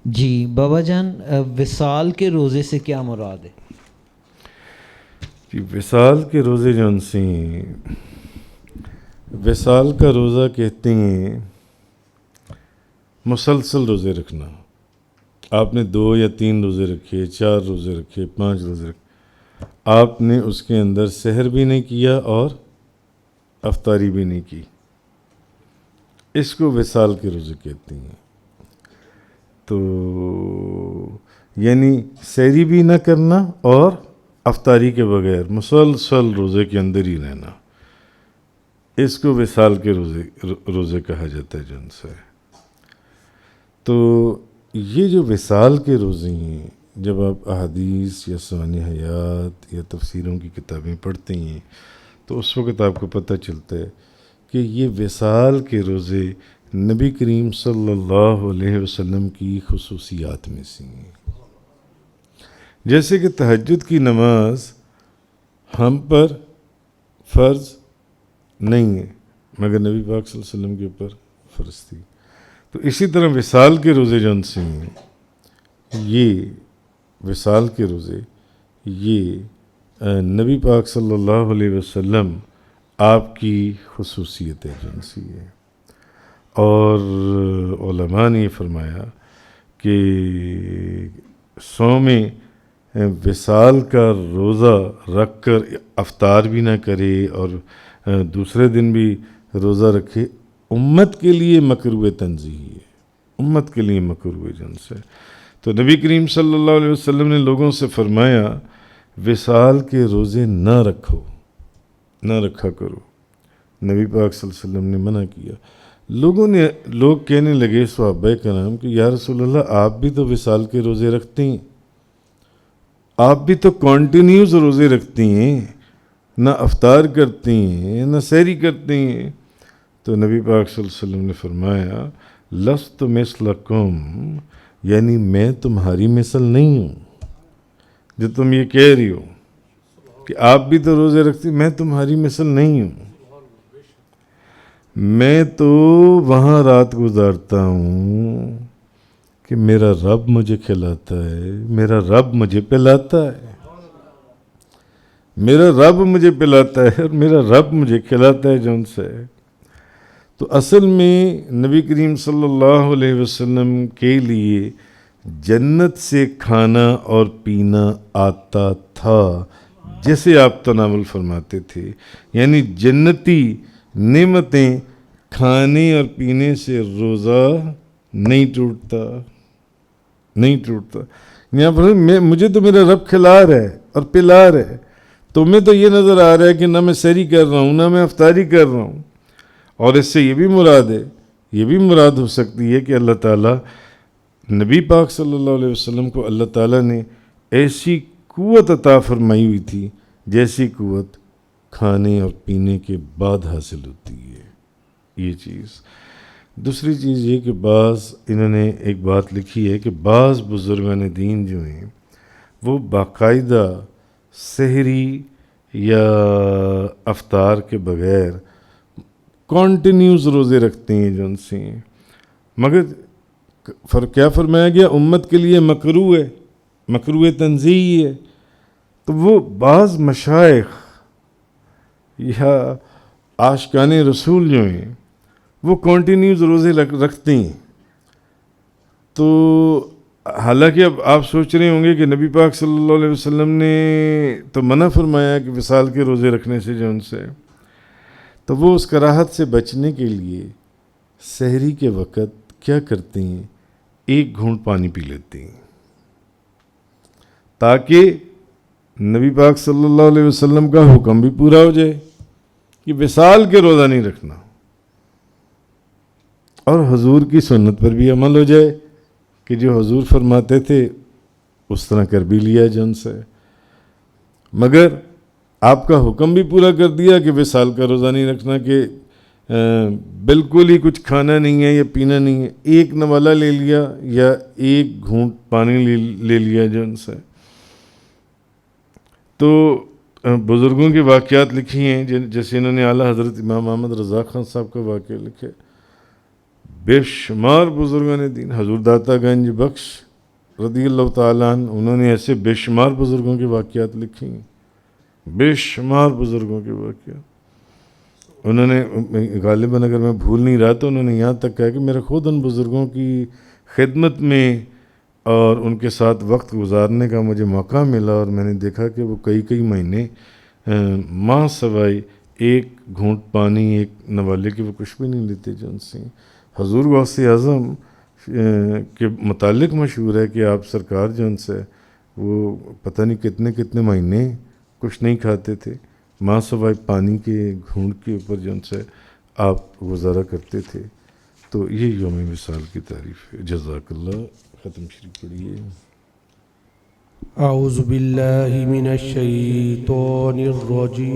جی بابا جان، وصال کے روزے سے کیا مراد ہے؟ کہ وصال کے روزے جون سے وصال کا روزہ کہتے ہیں مسلسل روزے رکھنا. آپ نے 2 یا 3 روزے رکھے، 4 روزے رکھے، 5 روزے رکھے، آپ نے اس کے اندر سحر بھی نہیں کیا اور افطاری بھی نہیں کی، اس کو وصال کے روزے کہتے ہیں. تو یعنی سحری بھی نہ کرنا اور افطاری کے بغیر مسلسل روزے کے اندر ہی رہنا، اس کو وصال کے روزے کہا جاتا ہے جن سے. تو یہ جو وصال کے روزے ہیں، جب آپ احادیث یا سوانح حیات یا تفسیروں کی کتابیں پڑھتے ہیں تو اس وقت آپ کو پتہ چلتا ہے کہ یہ وصال کے روزے نبی کریم صلی اللہ علیہ وسلم کی خصوصیات میں سے ہیں. جیسے کہ تہجد کی نماز ہم پر فرض نہیں ہے مگر نبی پاک صلی اللہ علیہ وسلم کے اوپر فرض تھی. تو اسی طرح وصال کے روزے جون سے ہیں، یہ وصال کے روزے یہ نبی پاک صلی اللہ علیہ وسلم آپ کی خصوصیت ہے جن سی ہے. اور علماء نے یہ فرمایا کہ صوم وصال کا روزہ رکھ کر افطار بھی نہ کرے اور دوسرے دن بھی روزہ رکھے، امت کے لیے مکروہ تنزیہی ہے، امت کے لیے مکروہ جن سے. تو نبی کریم صلی اللہ علیہ وسلم نے لوگوں سے فرمایا وصال کے روزے نہ رکھو، نہ رکھا کرو. نبی پاک صلی اللہ علیہ وسلم نے منع کیا. لوگ کہنے لگے صحابہ کرام کہ یا رسول اللہ آپ بھی تو وصال کے روزے رکھتے ہیں، آپ بھی تو کنٹینیوز روزے رکھتے ہیں، نہ افطار کرتے ہیں نہ سحری کرتے ہیں. تو نبی پاک صلی اللہ علیہ وسلم نے فرمایا لست مثلکم، یعنی میں تمہاری مثل نہیں ہوں. جو تم یہ کہہ رہی ہو کہ آپ بھی تو روزے رکھتی، میں تمہاری مثل نہیں ہوں. میں تو وہاں رات گزارتا ہوں کہ میرا رب مجھے کھلاتا ہے، میرا رب مجھے پلاتا ہے، میرا رب مجھے پلاتا ہے اور میرا رب مجھے کھلاتا ہے جون سے. تو اصل میں نبی کریم صلی اللہ علیہ وسلم کے لیے جنت سے کھانا اور پینا آتا تھا جیسے آپ تناول فرماتے تھے. یعنی جنتی نعمتیں کھانے اور پینے سے روزہ نہیں ٹوٹتا، نہیں ٹوٹتا. یہاں پر مجھے تو میرا رب کھلا رہا ہے اور پلا رہا ہے، تمہیں تو یہ نظر آ رہا ہے کہ نہ میں سحری کر رہا ہوں نہ میں افطاری کر رہا ہوں. اور اس سے یہ بھی مراد ہے، یہ بھی مراد ہو سکتی ہے کہ اللہ تعالیٰ نبی پاک صلی اللہ علیہ وسلم کو اللہ تعالیٰ نے ایسی قوت عطا فرمائی ہوئی تھی جیسی قوت کھانے اور پینے کے بعد حاصل ہوتی ہے یہ چیز. دوسری چیز یہ کہ انہوں نے ایک بات لکھی ہے کہ بعض بزرگان دین جو ہیں وہ باقاعدہ سحری یا افطار کے بغیر کنٹینیوز روزے رکھتے ہیں جو ان سے، مگر کیا فرمایا گیا امت کے لیے مکروہ ہے، مکروہ تنزیہی ہے. تو وہ بعض مشائخ یا عاشقان رسول جو ہیں وہ کنٹینیوز روزے رکھتے ہیں. تو حالانکہ اب آپ سوچ رہے ہوں گے کہ نبی پاک صلی اللہ علیہ وسلم نے تو منع فرمایا کہ وصال کے روزے رکھنے سے جو ان سے، تو وہ اس کراہت سے بچنے کے لیے سحری کے وقت کیا کرتے ہیں، 1 گھونٹ پانی پی لیتے ہیں تاکہ نبی پاک صلی اللہ علیہ وسلم کا حکم بھی پورا ہو جائے کہ وصال کے روزہ نہیں رکھنا، اور حضور کی سنت پر بھی عمل ہو جائے کہ جو حضور فرماتے تھے اس طرح کر بھی لیا جن سے. مگر آپ کا حکم بھی پورا کر دیا کہ وصال کا روزہ نہیں رکھنا، کہ بالکل ہی کچھ کھانا نہیں ہے یا پینا نہیں ہے، 1 نوالہ لے لیا یا 1 گھونٹ پانی لے لیا جن سے. تو بزرگوں کے واقعات لکھی ہیں جیسے انہوں نے اعلیٰ حضرت امام احمد رضا خان صاحب کا واقعہ لکھے. بے شمار بزرگان دین، حضور داتا گنج بخش رضی اللہ تعالیٰ عنہ، انہوں نے ایسے بے شمار بزرگوں کے واقعات لکھی ہیں، بے شمار بزرگوں کے واقعات. انہوں نے غالباً اگر میں بھول نہیں رہا تو انہوں نے یہاں تک کہا کہ میرا خود ان بزرگوں کی خدمت میں اور ان کے ساتھ وقت گزارنے کا مجھے موقع ملا، اور میں نے دیکھا کہ وہ کئی مہینے ماں سوائے ایک گھونٹ پانی ایک نوالے کے وہ کچھ بھی نہیں لیتے جو ان سے. حضور غوث اعظم کے متعلق مشہور ہے کہ آپ سرکار جو ان سے وہ پتہ نہیں کتنے مہینے کچھ نہیں کھاتے تھے، ماں سوائے پانی کے گھونٹ کے اوپر جو ان سے آپ گزارا کرتے تھے. تو یہ یوم وصال کی تعریف ہے. جزاک اللہ. ختم شریف پڑھیے. اعوذ باللہ من الشیطان الرجیم.